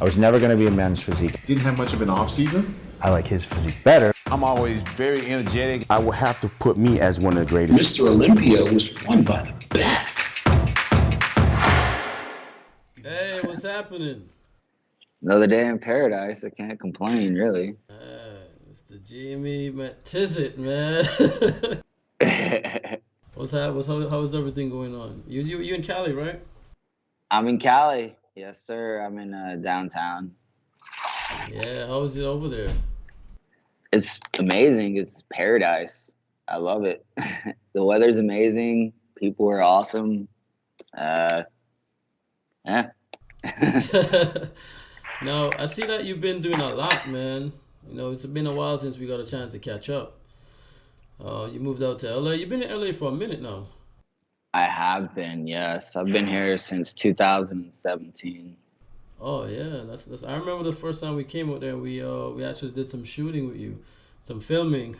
I was never gonna be a men's physique. Didn't have much of an off season. I like his physique better. I'm always very energetic. I will have to put me as one of the greatest. Mr. Olympia was won by the back. Hey, what's happening? Another day in paradise. I can't complain, really. Mr. Jamie McTizic, man. How's everything going on? You in Cali, right? I'm in Cali. Yes, sir. I'm in downtown. Yeah, how is it over there? It's amazing. It's paradise. I love it. The weather's amazing. People are awesome. Yeah. Now, I see that you've been doing a lot, man. You know, it's been a while since we got a chance to catch up. You moved out to LA. You've been in LA for a minute now. I have been, yes. I've been here since 2017. Oh yeah, that's. I remember the first time we came out there. We actually did some shooting with you, some filming.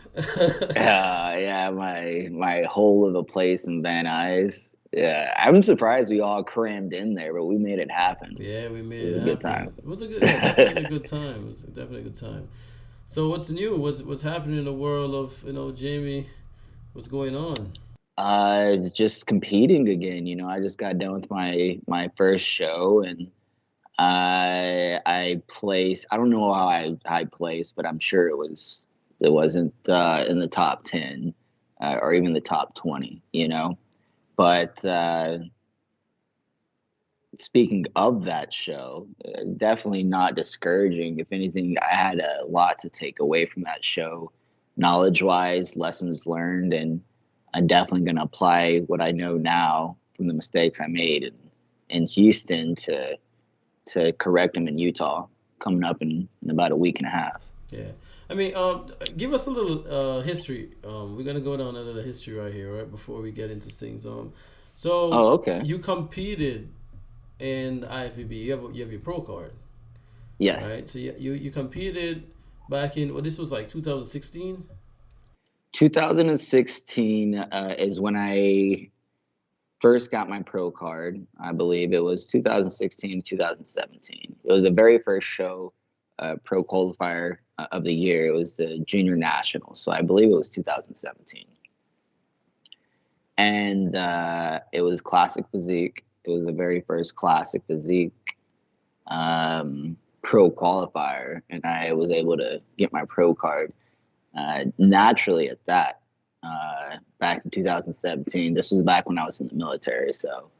Yeah, my whole of the place in Van Nuys. Yeah, I'm surprised we all crammed in there, but we made it happen. Yeah, we made it. It was a good time. It was definitely a good time. It was definitely a good time. So what's new? What's happening in the world of Jamie? What's going on? Just competing again. I just got done with my first show, and I placed. I don't know how I placed, but I'm sure it wasn't in the top 10 or even the top 20. But speaking of that show, definitely not discouraging. If anything, I had a lot to take away from that show, knowledge-wise, lessons learned, and I'm definitely going to apply what I know now from the mistakes I made in Houston to correct them in Utah, coming up in about a week and a half. Yeah. I mean, give us a little history. We're going to go down a little history right here, right, before we get into things. Okay. You competed in the IFBB. You have your pro card. Yes. Right? So you competed back in, this was like 2016? 2016 is when I first got my pro card. I believe it was 2016, 2017. It was the very first show, pro qualifier of the year. It was the junior nationals. So I believe it was 2017. And it was classic physique. It was the very first classic physique pro qualifier. And I was able to get my pro card naturally at that. Back in 2017. This was back when I was in the military, so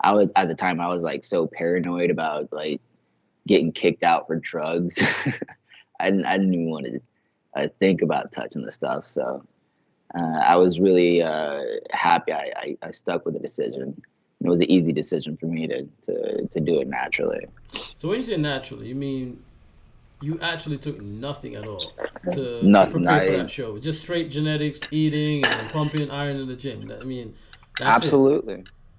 I was like so paranoid about like getting kicked out for drugs. I didn't even want to think about touching the stuff. So I was really happy I stuck with the decision. It was an easy decision for me to do it naturally. So when you say naturally, you mean you actually took nothing at all to prepare for that show? Just straight genetics, eating, and pumping iron in the gym. I mean, that's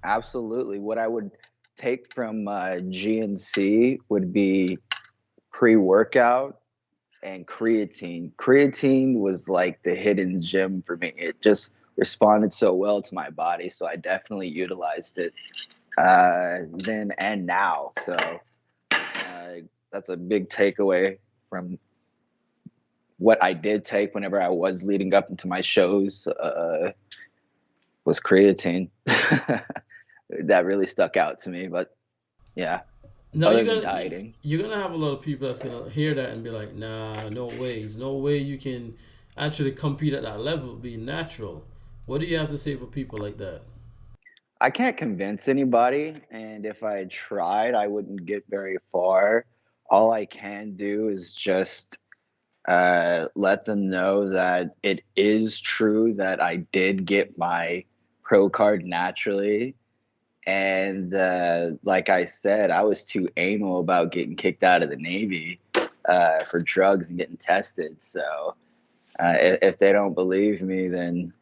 Absolutely. What I would take from GNC would be pre-workout and creatine. Creatine was like the hidden gem for me. It just responded so well to my body, so I definitely utilized it then and now. So that's a big takeaway from what I did take whenever I was leading up into my shows, was creatine. That really stuck out to me, but yeah. No, other than dieting. You're gonna have a lot of people that's gonna hear that and be like, nah, no way you can actually compete at that level, be natural. What do you have to say for people like that? I can't convince anybody, and if I tried, I wouldn't get very far. All I can do is just let them know that it is true that I did get my pro card naturally. And like I said, I was too anal about getting kicked out of the Navy for drugs and getting tested. So if they don't believe me, then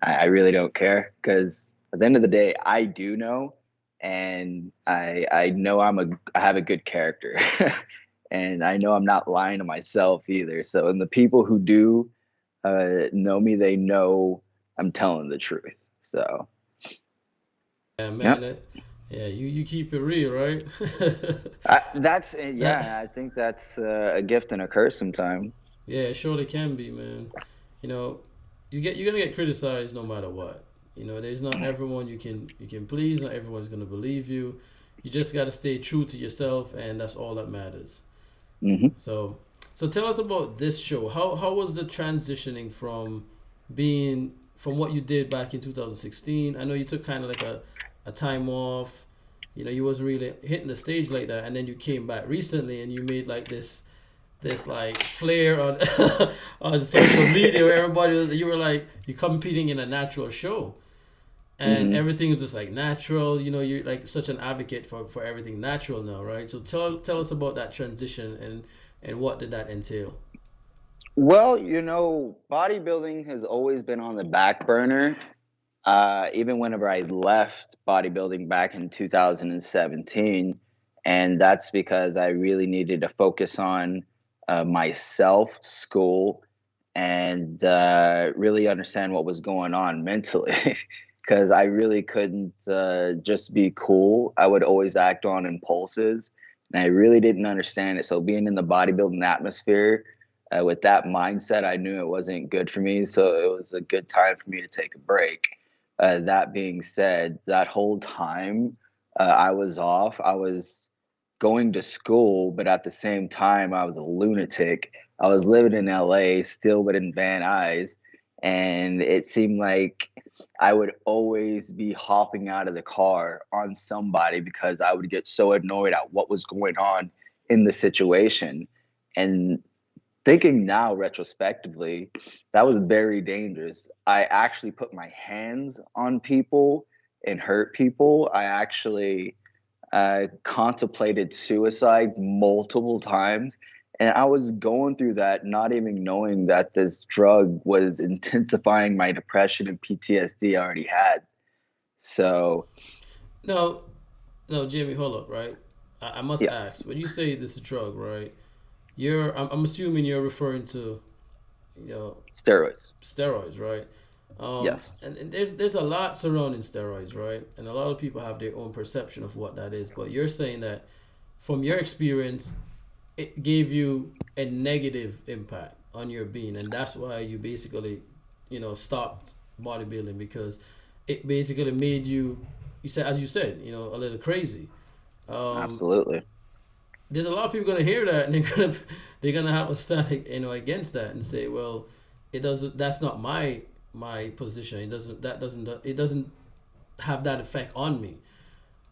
I really don't care, because at the end of the day, I do know, and I know I have a good character, and I know I'm not lying to myself either. So, and the people who do know me, they know I'm telling the truth. So, Yeah, man. yep. Yeah, you keep it real, right? I think that's a gift and a curse sometimes. Yeah, it surely can be, man. You know, you're gonna get criticized no matter what. You know, there's not everyone you can please. Not everyone's gonna believe you. You just gotta stay true to yourself, and that's all that matters. Hmm. So, so tell us about this show. How was the transitioning from what you did back in 2016? I know you took kind of like a time off. You know, you wasn't really hitting the stage like that, and then you came back recently, and you made like this like flair on on social media where you were like you competing in a natural show, and Hmm. everything was just like natural. You know, you're like such an advocate for everything natural now, right? So tell us about that transition and what did that entail? Well, bodybuilding has always been on the back burner. Even whenever I left bodybuilding back in 2017, and that's because I really needed to focus on myself, school, and really understand what was going on mentally. Because I really couldn't just be cool. I would always act on impulses, and I really didn't understand it. So being in the bodybuilding atmosphere with that mindset, I knew it wasn't good for me. So it was a good time for me to take a break. That being said, that whole time I was off, I was going to school, but at the same time, I was a lunatic. I was living in LA, still but in Van Nuys, and it seemed like I would always be hopping out of the car on somebody because I would get so annoyed at what was going on in the situation. And thinking now retrospectively, that was very dangerous. I actually put my hands on people and hurt people. I actually contemplated suicide multiple times. And I was going through that, not even knowing that this drug was intensifying my depression and PTSD I already had. So, No, no, Jamie, hold up, right? I must yeah, ask, when you say this drug, right? I'm assuming you're referring to, you know, steroids. steroids, right? Yes. And there's a lot surrounding steroids, right? And a lot of people have their own perception of what that is. But you're saying that from your experience, it gave you a negative impact on your being, and that's why you basically, stopped bodybuilding because it basically made you. You said, as you said, a little crazy. Um, Absolutely. there's a lot of people gonna hear that and they're gonna have a static against that and say, well, it doesn't that's not my position. It doesn't have that effect on me.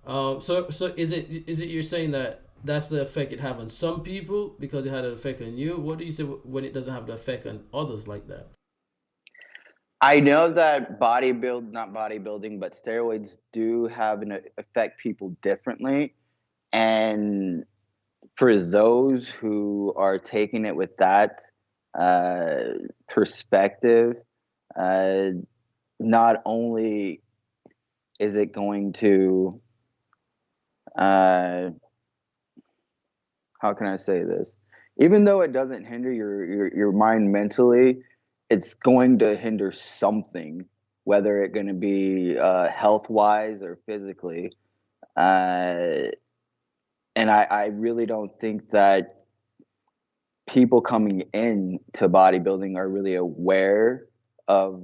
So is it you're saying that that's the effect it have on some people because it had an effect on you? What do you say when it doesn't have the effect on others like that? I know that not bodybuilding, but steroids do have an affect people differently. And for those who are taking it with that uh, perspective, uh, not only is it going to, uh, how can I say this? Even though it doesn't hinder your mind mentally, it's going to hinder something, whether it going to be health wise or physically. Uh, and I really don't think that people coming in to bodybuilding are really aware of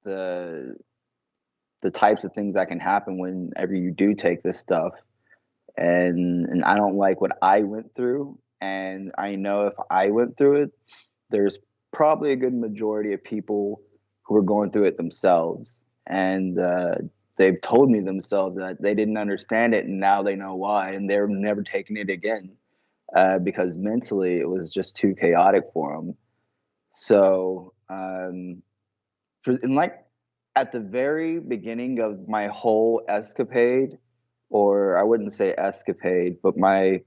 the the types of things that can happen whenever you do take this stuff. And I don't like what I went through, and I know if I went through it, there's probably a good majority of people who are going through it themselves, and they've told me themselves that they didn't understand it, and now they know why, and they're never taking it again because mentally it was just too chaotic for them. So, and like at the very beginning of my whole escapade, or I wouldn't say escapade, but my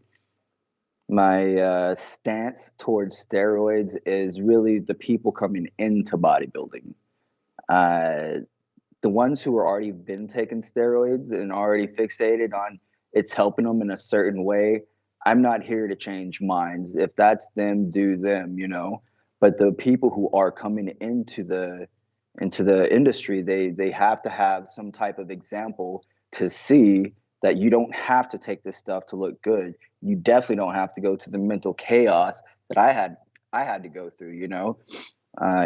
stance towards steroids is really the people coming into bodybuilding. Uh, the ones who are already been taking steroids and already fixated on it's helping them in a certain way. I'm not here to change minds. If that's them, do them. But the people who are coming into the industry, they have to have some type of example to see that you don't have to take this stuff to look good. You definitely don't have to go to the mental chaos that I had to go through, you know,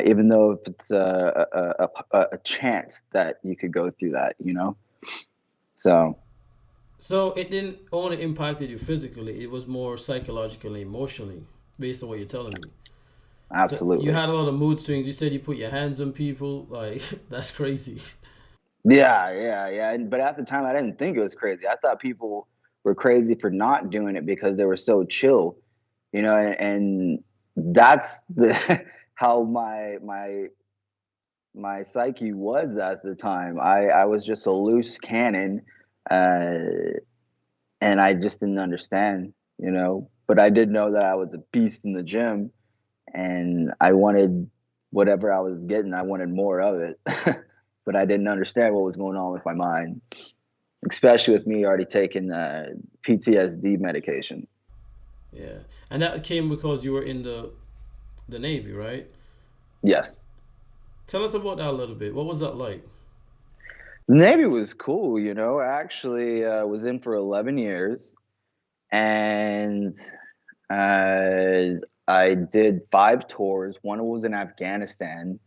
even though if it's a chance that you could go through that, you know. So it didn't only impacted you physically; it was more psychologically, emotionally, based on what you're telling me. So you absolutely. had a lot of mood swings. You said you put your hands on people. Like that's crazy. Yeah. But at the time, I didn't think it was crazy. I thought people were crazy for not doing it because they were so chill, you know. And that's the how my psyche was at the time. I was just a loose cannon, uh, and I just didn't understand, you know. But I did know that I was a beast in the gym, and I wanted whatever I was getting. I wanted more of it, but I didn't understand what was going on with my mind, especially with me already taking PTSD medication. Yeah, and that came because you were in the Navy, right? Yes, Tell us about that a little bit. What was that like? the Navy was cool. You know, I actually was in for 11 years, and I did 5 tours. One was in Afghanistan,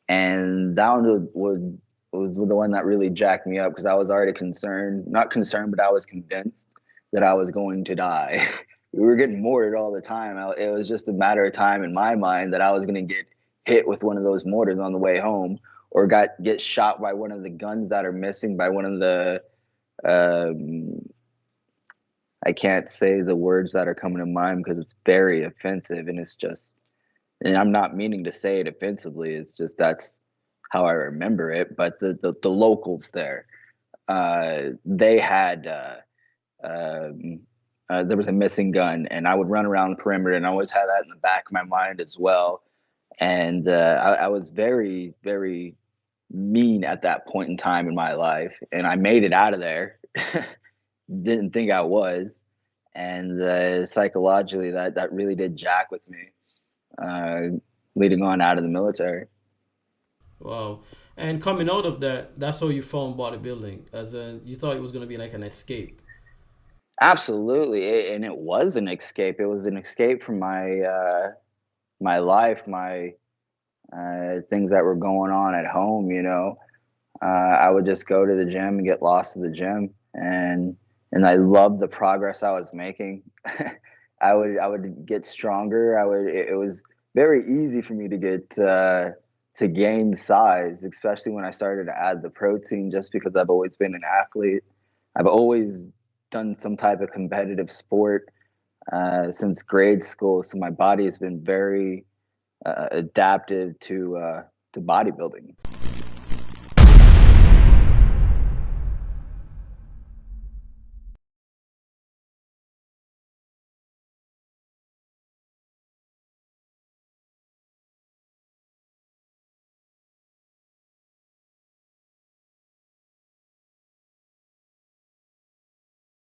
and that one was the one that really jacked me up because I was already concerned, not concerned, but I was convinced that I was going to die. We were getting mortared all the time. It was just a matter of time in my mind that I was going to get hit with one of those mortars on the way home, or get shot by one of the guns that are missing by one of the um, I can't say the words that are coming to mind because it's very offensive, and it's just, and I'm not meaning to say it offensively. It's just that's how I remember it. But the locals there, they had there was a missing gun, and I would run around the perimeter, and I always had that in the back of my mind as well. And I was very very mean at that point in time in my life, and I made it out of there. Didn't think I was, and psychologically that really did jack with me, uh, leading on out of the military. Wow. And coming out of that, that's how you found bodybuilding. As in, you thought it was going to be like an escape. Absolutely, and it was an escape. It was an escape from my life, my things that were going on at home. You know, I would just go to the gym and get lost in the gym, and I loved the progress I was making. I would get stronger. It was very easy for me to gain size, especially when I started to add the protein, just because I've always been an athlete. I've always done some type of competitive sport since grade school, so my body has been very adaptive to bodybuilding.